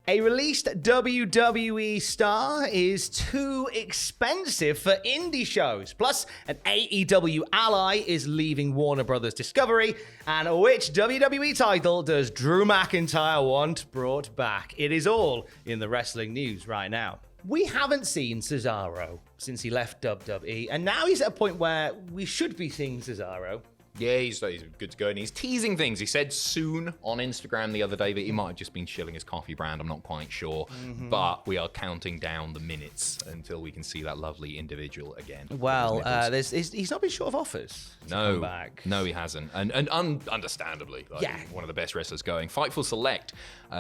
A released WWE star is too expensive for indie shows. Plus, an AEW ally is leaving Warner Brothers Discovery. And which WWE title does Drew McIntyre want brought back? It is all in the wrestling news right now. We haven't seen Cesaro since he left WWE, and now he's at a point where we should be seeing Cesaro. Yeah, he's good to go, and he's teasing things. He said soon on Instagram the other day that he might have just been chilling his coffee brand. I'm not quite sure, but we are counting down the minutes until we can see that lovely individual again. Well, he's not been short of offers to come back. No, he hasn't, and understandably, one of the best wrestlers going. Fightful Select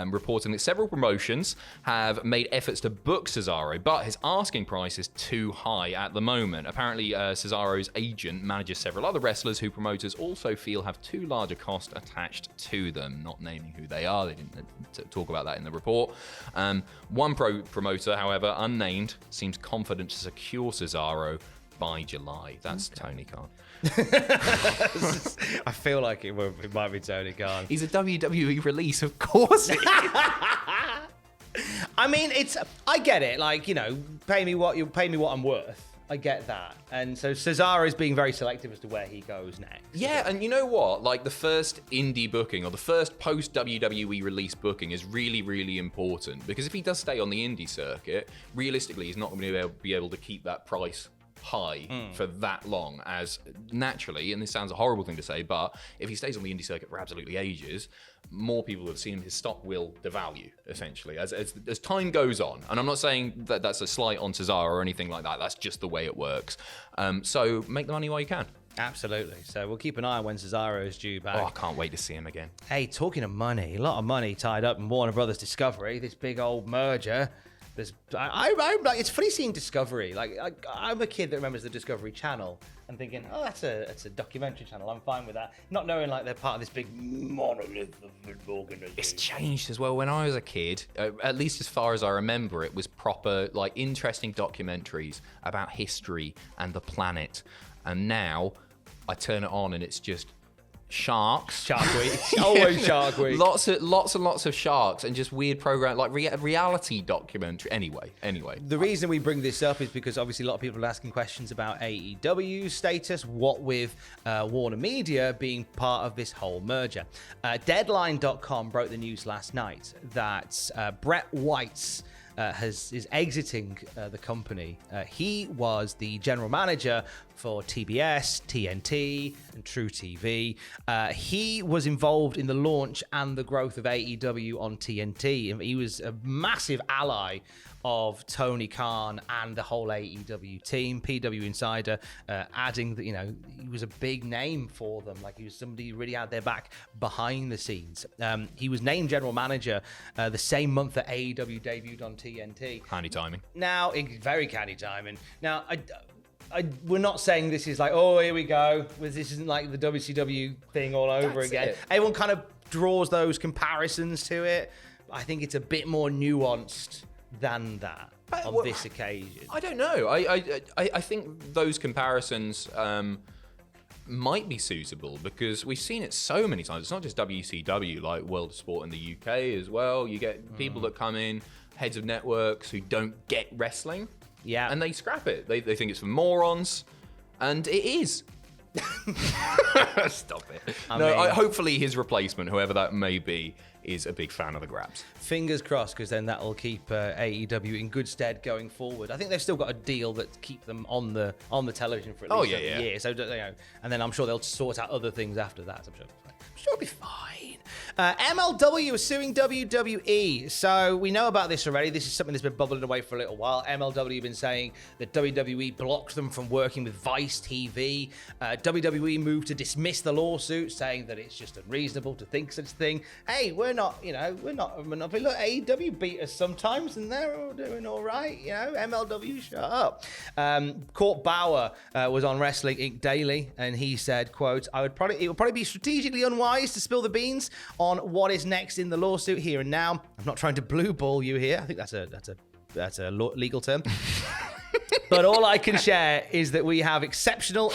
reporting that several promotions have made efforts to book Cesaro, but his asking price is too high at the moment. Apparently, Cesaro's agent manages several other wrestlers who promoters also feel have too large a cost attached to them, not naming who they are. They didn't talk about that in the report. One promoter, however, unnamed, seems confident to secure Cesaro by July. That's Tony Khan. I feel like it might be Tony Khan. He's a WWE release, of course. I mean, I get it. Like, pay me what I'm worth. I get that. And so Cesaro is being very selective as to where he goes next. Yeah, and you know what? Like, the first indie booking or the first post-WWE release booking is really, really important, because if he does stay on the indie circuit, realistically, he's not going to be able to keep that price high for that long, as naturally, and this sounds a horrible thing to say, but if he stays on the indie circuit for absolutely ages, more people have seen him, his stock will devalue, essentially, as time goes on. And I'm not saying that that's a slight on Cesaro or anything like that. That's just the way it works. So make the money while you can. Absolutely. So we'll keep an eye on when Cesaro is due back. Oh, I can't wait to see him again. Hey, talking of money, a lot of money tied up in Warner Brothers Discovery, this big old merger. It's funny seeing Discovery. Like, I'm a kid that remembers the Discovery Channel and thinking, oh, that's a documentary channel. I'm fine with that. Not knowing like they're part of this big monolith of an organization. It's changed as well. When I was a kid, at least as far as I remember, it was proper, like, interesting documentaries about history and the planet. And now I turn it on and it's just sharks. Shark Week. Always Shark Week. Lots and lots of sharks and just weird program, like reality documentary. Anyway. The reason we bring this up is because obviously a lot of people are asking questions about AEW's status, what with Warner Media being part of this whole merger. Deadline.com broke the news last night that Bret White's is exiting the company. He was the general manager for TBS, TNT, and True TV. He was involved in the launch and the growth of AEW on TNT. He was a massive ally of Tony Khan and the whole AEW team. PW Insider adding that, he was a big name for them. Like, he was somebody who really had their back behind the scenes. He was named general manager the same month that AEW debuted on TNT. Handy timing. Now, very canny timing. Now, we're not saying this is like, oh, here we go. This isn't like the WCW thing all over again. Everyone kind of draws those comparisons to it. I think it's a bit more nuanced than that on this occasion. I don't know. I think those comparisons might be suitable because we've seen it so many times. It's not just WCW, like World of Sport in the UK as well. You get people that come in, heads of networks who don't get wrestling. Yeah. And they scrap it. They think it's for morons. And it is. Stop it. Hopefully his replacement, whoever that may be, is a big fan of the grabs. Fingers crossed, because then that'll keep AEW in good stead going forward. I think they've still got a deal that keep them on the television for at least a year. So, and then I'm sure they'll sort out other things after that. I'm sure it'll be fine. MLW is suing WWE. So we know about this already. This is something that's been bubbling away for a little while. MLW have been saying that WWE blocked them from working with Vice TV. WWE moved to dismiss the lawsuit, saying that it's just unreasonable to think such a thing. Hey, we're not a monopoly. Look, AEW beat us sometimes, and they're all doing all right. MLW, shut up. Court Bauer was on Wrestling Inc. Daily, and he said, quote, it would probably be strategically unwise to spill the beans on what is next in the lawsuit here and now. I'm not trying to blue ball you here. I think that's a legal term. But all I can share is that we have exceptional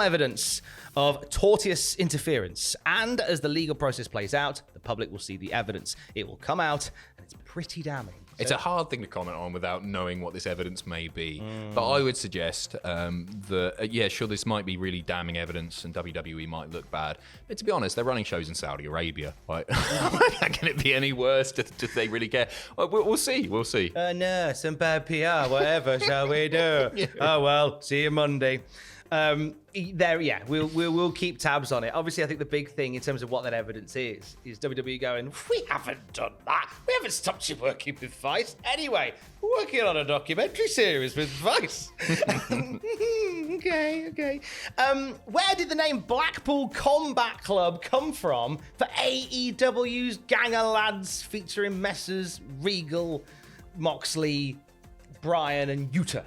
evidence of tortious interference. And as the legal process plays out, the public will see the evidence. It will come out, and it's pretty damning. It's a hard thing to comment on without knowing what this evidence may be. But I would suggest that, sure, this might be really damning evidence and WWE might look bad. But to be honest, they're running shows in Saudi Arabia. Right? Can it be any worse? Do they really care? We'll see. We'll see. No, some bad PR, whatever shall we do? Yeah. Oh, well, see you Monday. We'll keep tabs on it. Obviously, I think the big thing in terms of what that evidence is WWE going, we haven't done that. We haven't stopped you working with Vice. Anyway, we're working on a documentary series with Vice. Okay. Where did the name Blackpool Combat Club come from for AEW's Gang of Lads featuring Messrs. Regal, Moxley, Bryan, and Yuta?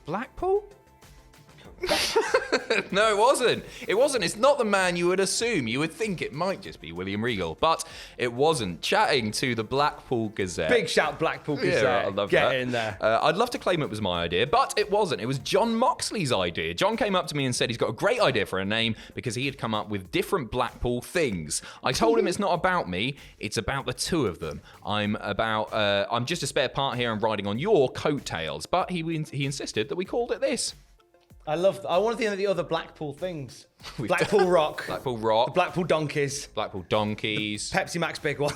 Blackpool? No, it wasn't. It's not the man you would assume. You would think it might just be William Regal, but it wasn't. Chatting to the Blackpool Gazette. Big shout, Blackpool Gazette. Yeah, I love Get that. in there. I'd love to claim it was my idea, but it wasn't. It was John Moxley's idea. John came up to me and said he's got a great idea for a name because he had come up with different Blackpool things. I told him it's not about me. It's about the two of them. I'm just a spare part here and riding on your coattails. But he insisted that we called it this. I want to think of the other Blackpool things. Blackpool Rock. Blackpool Rock. The Blackpool Donkeys. Blackpool Donkeys. Pepsi Max big one.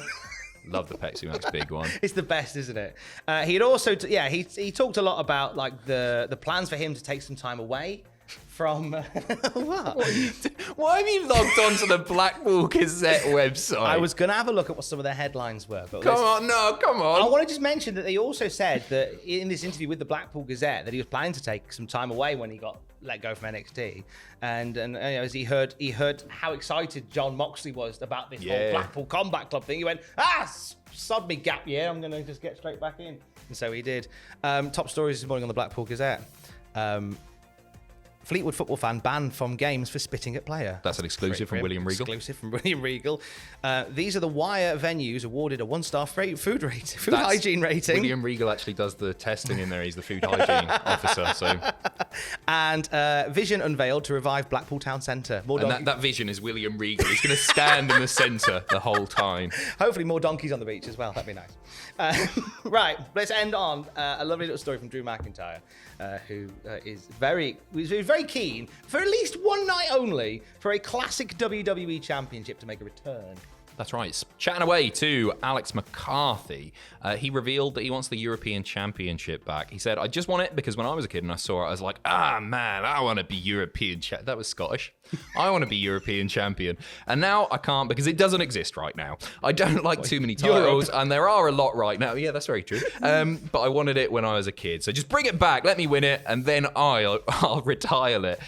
Love the Pepsi Max big one. It's the best, isn't it? He had also, he talked a lot about like the plans for him to take some time away from what? Why have you logged onto the Blackpool Gazette website? I was going to have a look at what some of their headlines were. But come on. I want to just mention that they also said that in this interview with the Blackpool Gazette that he was planning to take some time away when he got let go from NXT, and as he heard how excited John Moxley was about this whole Blackpool Combat Club thing, he went, sod me gap year, I'm going to just get straight back in. And so he did. Top stories this morning on the Blackpool Gazette. Fleetwood football fan banned from games for spitting at player. That's an exclusive from William Regal. Exclusive from William Regal. These are the Wire venues awarded a 1-star food hygiene rating. William Regal actually does the testing in there. He's the food hygiene officer. So. And vision unveiled to revive Blackpool Town Centre. And that vision is William Regal. He's going to stand in the centre the whole time. Hopefully more donkeys on the beach as well. That'd be nice. Right, let's end on a lovely little story from Drew McIntyre, who is very keen for at least one night only for a classic WWE Championship to make a return. That's right. Chatting away to Alex McCarthy, he revealed that he wants the European Championship back. He said, I just want it because when I was a kid and I saw it, I was like, man, I want to be European champion. That was Scottish. I want to be European champion. And now I can't because it doesn't exist right now. I don't like too many titles, and there are a lot right now. Yeah, that's very true. But I wanted it when I was a kid. So just bring it back, let me win it, and then I'll retire it.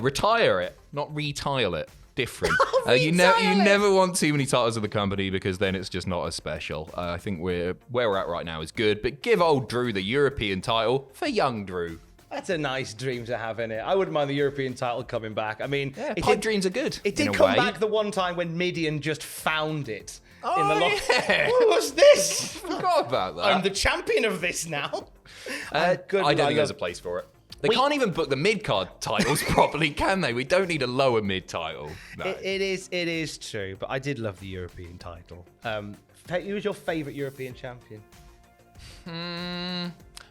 Retire it, not retile it. Different. You never want too many titles of the company because then it's just not as special. I think where we're at right now is good, but give old Drew the European title for young Drew. That's a nice dream to have, innit? I wouldn't mind the European title coming back. I mean, pipe dreams are good. It did come back the one time when Midian just found it in the locker. What was this? Forgot about that. I'm the champion of this now. I don't think there's a place for it. They can't even book the mid-card titles properly, can they? We don't need a lower mid title. No. It is true, but I did love the European title. Who was your favourite European champion?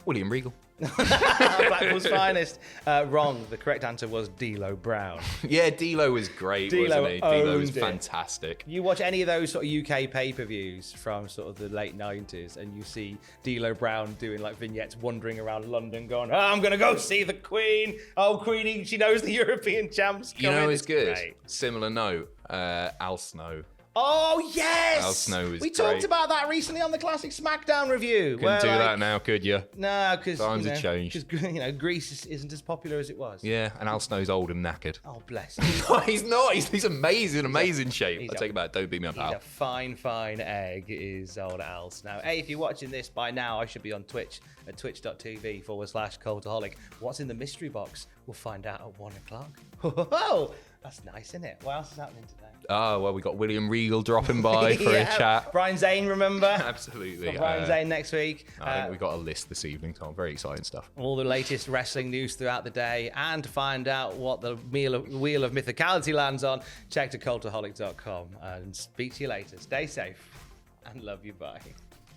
William Regal. Blackpool's finest. Wrong. The correct answer was D'Lo Brown. Yeah, D'Lo was great, wasn't he? D'Lo was fantastic. You watch any of those sort of UK pay-per-views from sort of the late 90s and you see D'Lo Brown doing like vignettes wandering around London going, I'm going to go see the Queen. Oh, Queenie, she knows the European champs coming. You know it's good. Great. Similar note, Al Snow. Oh, yes! Al Snow was We talked about that recently on the Classic SmackDown review. Couldn't do that now, could you? No, because times have changed. Because Greece isn't as popular as it was. Yeah, and Al Snow's old and knackered. Oh, bless him. No, he's not. He's amazing shape. I take it back. Don't beat me up, Al. He's a fine egg, is old Al Snow. Hey, if you're watching this by now, I should be on Twitch at twitch.tv/Cultaholic. What's in the mystery box? We'll find out at 1 o'clock. That's nice, isn't it? What else is happening today? Oh, well, we got William Regal dropping by for a chat. Brian Zane, remember? Absolutely. Brian Zane next week. I think we got a list this evening, Tom. Very exciting stuff. All the latest wrestling news throughout the day, and to find out what the Wheel of Mythicality lands on, check to cultaholic.com. And speak to you later. Stay safe and love you. Bye.